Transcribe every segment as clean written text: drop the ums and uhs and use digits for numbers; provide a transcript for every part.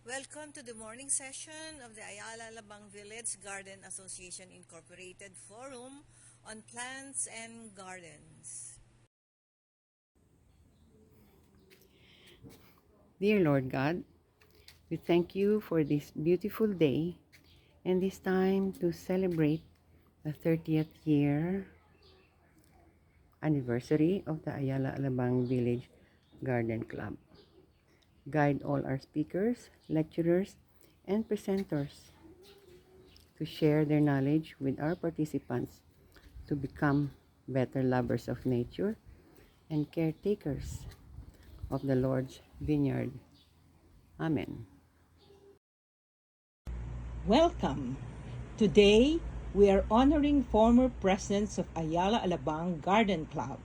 Welcome to the morning session of the Ayala Alabang Village Garden Association Incorporated Forum on Plants and Gardens. Dear Lord God, we thank you for this beautiful day and this time to celebrate the 30th year anniversary of the Ayala Alabang Village Garden Club. Guide all our speakers, lecturers, and presenters to share their knowledge with our participants to become better lovers of nature and caretakers of the Lord's vineyard. Amen. Welcome! Today, we are honoring former presidents of Ayala Alabang Garden Club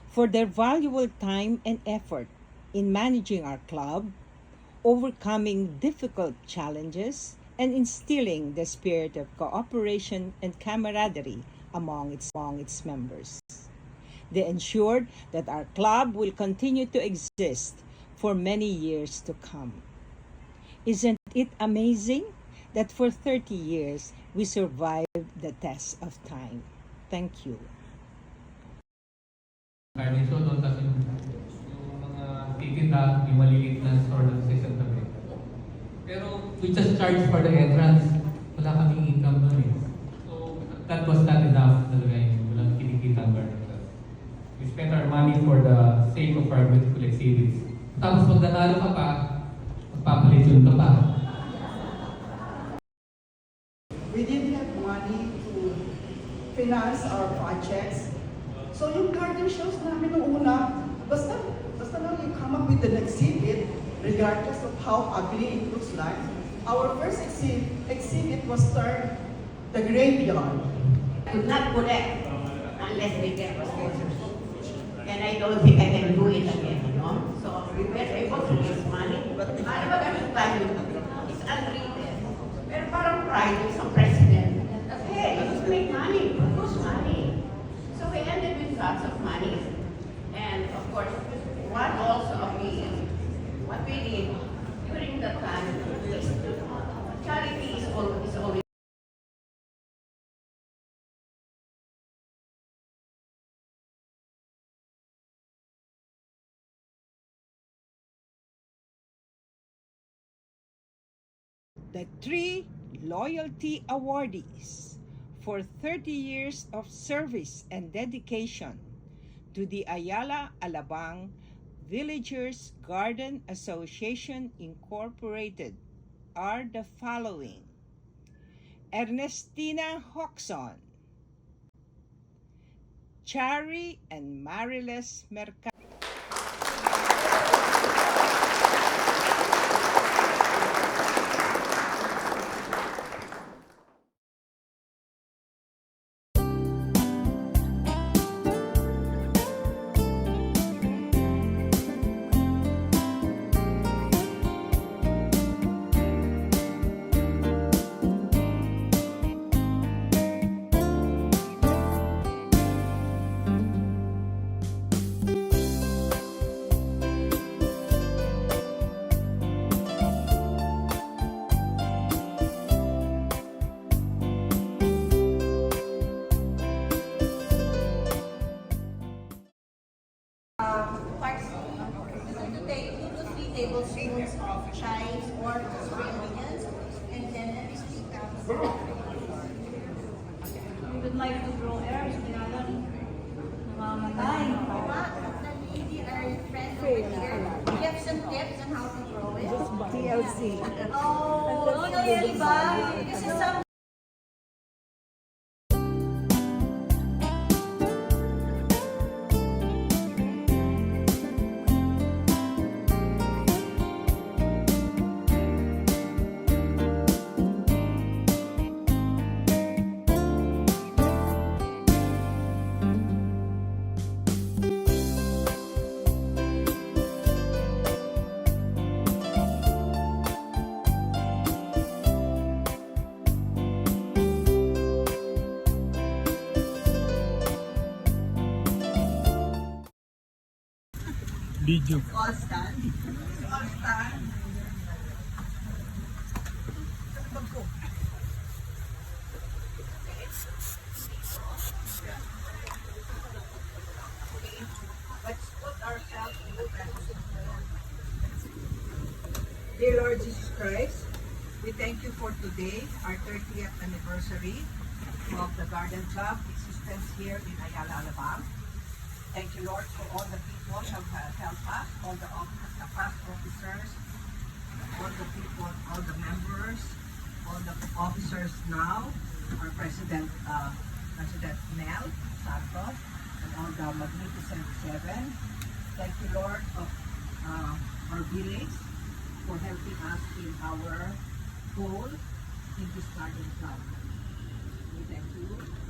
for their valuable time and effort in managing our club, overcoming difficult challenges, and instilling the spirit of cooperation and camaraderie among its members. They ensured that our club will continue to exist for many years to come. Isn't it amazing that for 30 years we survived the test of time? Thank you. So doon kasi yung mga titinda, yung maliliit na store doon sa isang tabi. Pero we just charge for the entrance. Wala kaming income doon eh. So that was not enough talaga yung walang kinikita ang garden club. We spent our money for the sake of our beautiful exhibits. Tapos pag nanalo ka pa, magpapalitsun ka pa. We didn't have money to finance our projects. So yung garden shows namin nung una, basta lang you come up with an exhibit, regardless of how ugly it looks like. Our first exhibit was termed the graveyard. Could not collect unless we get sponsors. And I don't think I can do it again, no? So we were able to raise money. Ano ba ganun tayo? It's unwritten. Pero parang pride yung isang president. Hey, let's make money, produce money. So we ended with lots of money. And of course, what we did during that time is charity is always The 3 loyalty awardees for 30 years of service and dedication to the Ayala Alabang Villagers Garden Association Incorporated are the following: Ernestina Hoxon, Chari and Mariles Mercado. parts. So to take 2 to 3 tablespoons of chives or spring onions, and then let me speak up. We would like to grow herbs, kailangan namamatay. Hindi our friend over here. We have some tips on how to grow it. TLC. Oh, no, really ba? This is some Video. All stand. Dear Lord Jesus Christ, we thank you for today, our 30th anniversary of the Garden Club existence here in Ayala, Alabang. Thank you, Lord, for all the people who have helped us, all the past officers, all the people, all the members, all the officers now, our President Nel Santos, and all the Magnificent Seven. Thank you, Lord, of our village for helping us in our goal in this garden club. We thank you.